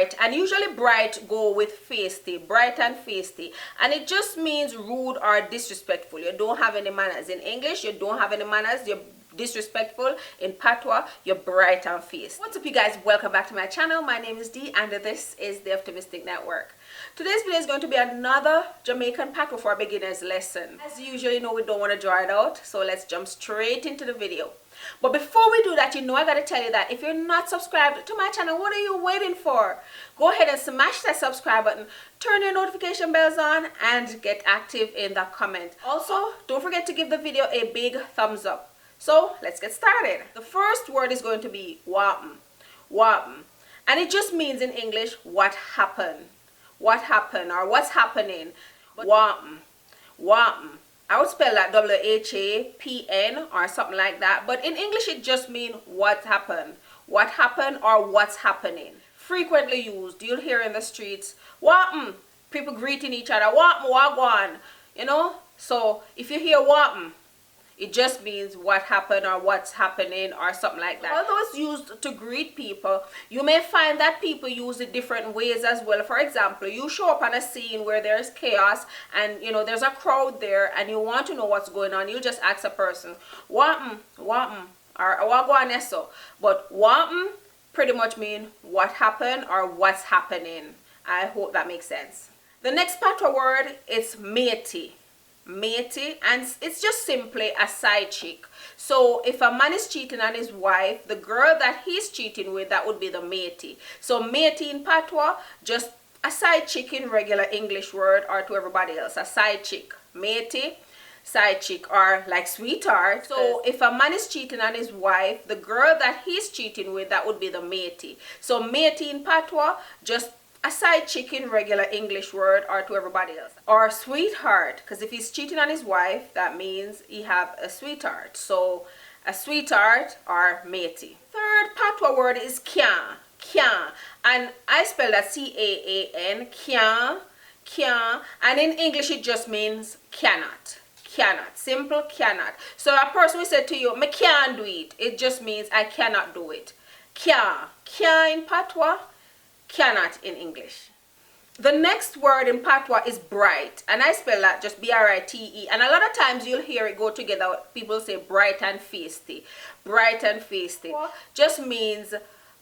bright, and usually bright go with feisty, bright and feisty, and it just means rude or disrespectful. You don't have any manners. In English, you don't have any manners. You're disrespectful. In Patois, you're bright and feisty. What's up, you guys? Welcome back to my channel. My name is Dee, and this is the Optimistic Network. Today's video is going to be another Jamaican Patois for beginners lesson. As usual, you know we don't want to draw it out, so let's jump straight into the video. But before we do that, you know I gotta tell you that if you're not subscribed to my channel, what are you waiting for? Go ahead and smash that subscribe button, turn your notification bells on, and get active in the comment. Also, don't forget to give the video a big thumbs up. So let's get started. The first word is going to be wapen. Wapen. And it just means in English, what happened. What happened or what's happening. Wapen. Wapen. I would spell that W-H-A-P-N or something like that. But in English, it just means what happened. What happened or what's happening. Frequently used. You'll hear in the streets, wapen. People greeting each other. Wapen, wagwan. You know? So if you hear wapen, it just means what happened or what's happening or something like that. Although it's used to greet people, you may find that people use it different ways as well. For example, you show up on a scene where there's chaos and you know there's a crowd there and you want to know what's going on. You just ask a person, wapen, wapen, or wagwan eso. But wapen pretty much mean what happened or what's happening. I hope that makes sense. The next Patois word is meaty. Meaty, and it's just simply a side chick. So if a man is cheating on his wife, the girl that he's cheating with, that would be the meaty. So meaty in Patois, just a side chick in regular English word, or to everybody else, a side chick. Meaty, side chick, or like sweetheart. So if a man is cheating on his wife, the girl that he's cheating with, that would be the meaty. So meaty in Patois, just a side chick in regular English word, or to everybody else. Or sweetheart, because if he's cheating on his wife, that means he have a sweetheart. So a sweetheart or matey. Third Patois word is can. Can. And I spell that C-A-A-N. Can. Can. And in English it just means cannot. Cannot. Simple cannot. So a person will say to you, I can't do it. It just means I cannot do it. Can. Can in Patois. Cannot in English. The next word in Patois is bright, and I spell that just B-R-I-T-E, and a lot of times you'll hear it go together. People say bright and feisty. Bright and feisty just means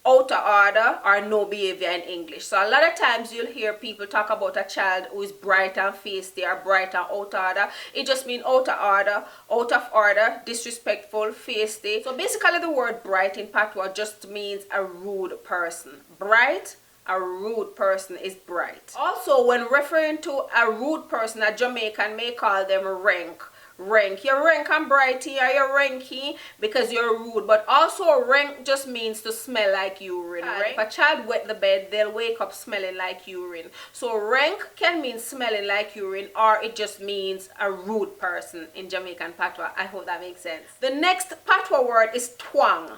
out of order or no behavior in English. So a lot of times you'll hear people talk about a child who is bright and feisty or bright and out of order. It just means out of order, disrespectful, feisty. So basically the word bright in Patois just means a rude person. Bright, a rude person is bright. Also, when referring to a rude person, a Jamaican may call them rank. Rank. You're rank and brighty, or you're ranky because you're rude. But also rank just means to smell like urine. Right? If a child wet the bed, they'll wake up smelling like urine. So rank can mean smelling like urine, or it just means a rude person in Jamaican Patois. I hope that makes sense. The next Patois word is twang.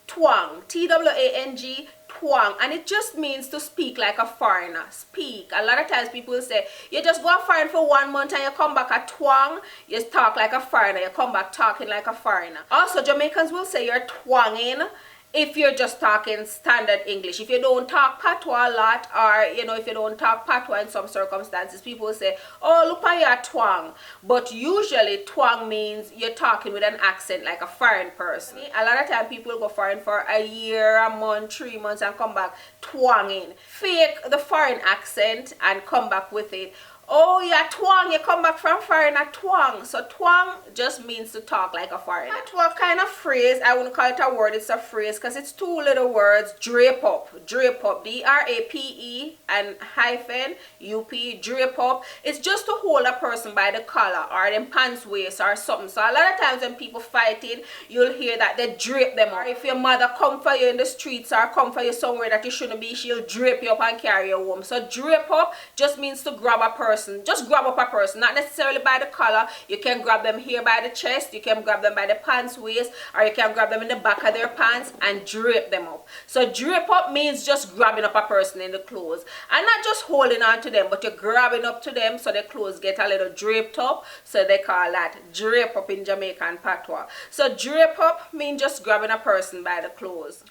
Tuang. T-W-A-N-G. Tuang, and it just means to speak like a foreigner. Speak. A lot of times people say you just go foreign for 1 month and you come back a twang, you talk like a foreigner, you come back talking like a foreigner. Also, Jamaicans will say you're twanging if you're just talking standard English. If you don't talk Patois a lot, or you know, if you don't talk Patois in some circumstances, people will say, oh, look at your twang. But usually twang means you're talking with an accent like a foreign person. A lot of time people go foreign for a year, a month, 3 months and come back twanging. Fake the foreign accent and come back with it. Oh, yeah, twang, you come back from foreigner, twang. So twang just means to talk like a foreigner. Patois kind of phrase, I wouldn't call it a word, it's a phrase because it's two little words, drape up. Drape up, D-R-A-P-E and hyphen U-P, drape up. It's just to hold a person by the collar or them pants waist or something. So a lot of times when people fighting, you'll hear that they drape them up. Or if your mother come for you in the streets or come for you somewhere that you shouldn't be, she'll drape you up and carry you home. So drape up just means to grab a person. Just grab up a person, not necessarily by the collar. You can grab them here by the chest, you can grab them by the pants waist, or you can grab them in the back of their pants and drape them up. So drape up means just grabbing up a person in the clothes, and not just holding on to them, but you're grabbing up to them so their clothes get a little draped up. So they call that drape up in Jamaican Patois. So drape up means just grabbing a person by the clothes.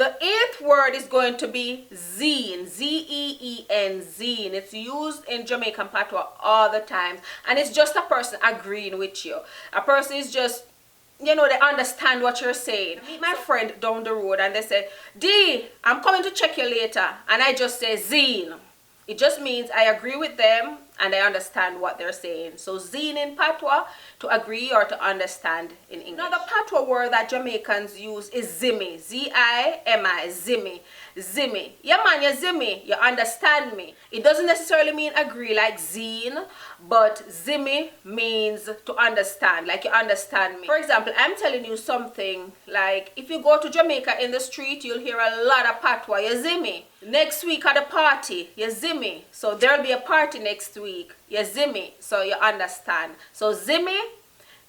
The 8th word is going to be zeen, Z-E-E-N, zeen. It's used in Jamaican Patois all the time, and it's just a person agreeing with you. A person is just, you know, they understand what you're saying. I meet my friend down the road and they say, D, I'm coming to check you later, and I just say zeen. It just means I agree with them and I understand what they're saying. So zeen in Patois, to agree or to understand in English. Another Patois word that Jamaicans use is Zimmi, Z-I-M-I, Zimmi. Zimmi. Yeah man, you Zimmi, you understand me. It doesn't necessarily mean agree like zeen, but Zimmi means to understand, like you understand me. For example, I'm telling you something, like if you go to Jamaica in the street, you'll hear a lot of Patois, you Zimmi. Next week at the party, you Zimmi. So there'll be a party next week, you Zimmi, so you understand. So Zimmi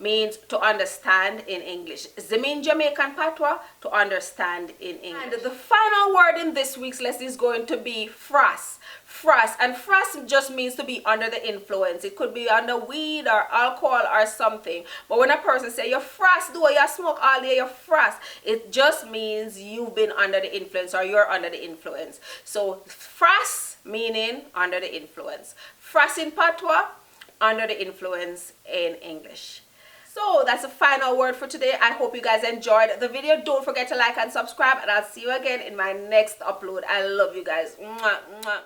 means to understand in English. Zimmi in Jamaican Patois, to understand in English. And the final word in this week's lesson is going to be frass. Frass, and frass just means to be under the influence. It could be under weed or alcohol or something. But when a person say you're frass, do you smoke all day, you're frass, it just means you've been under the influence or you're under the influence. So frass meaning under the influence. Frass in Patois, under the influence in English. So that's the final word for today. I hope you guys enjoyed the video. Don't forget to like and subscribe, and I'll see you again in my next upload. I love you guys. Mwah, mwah, mwah.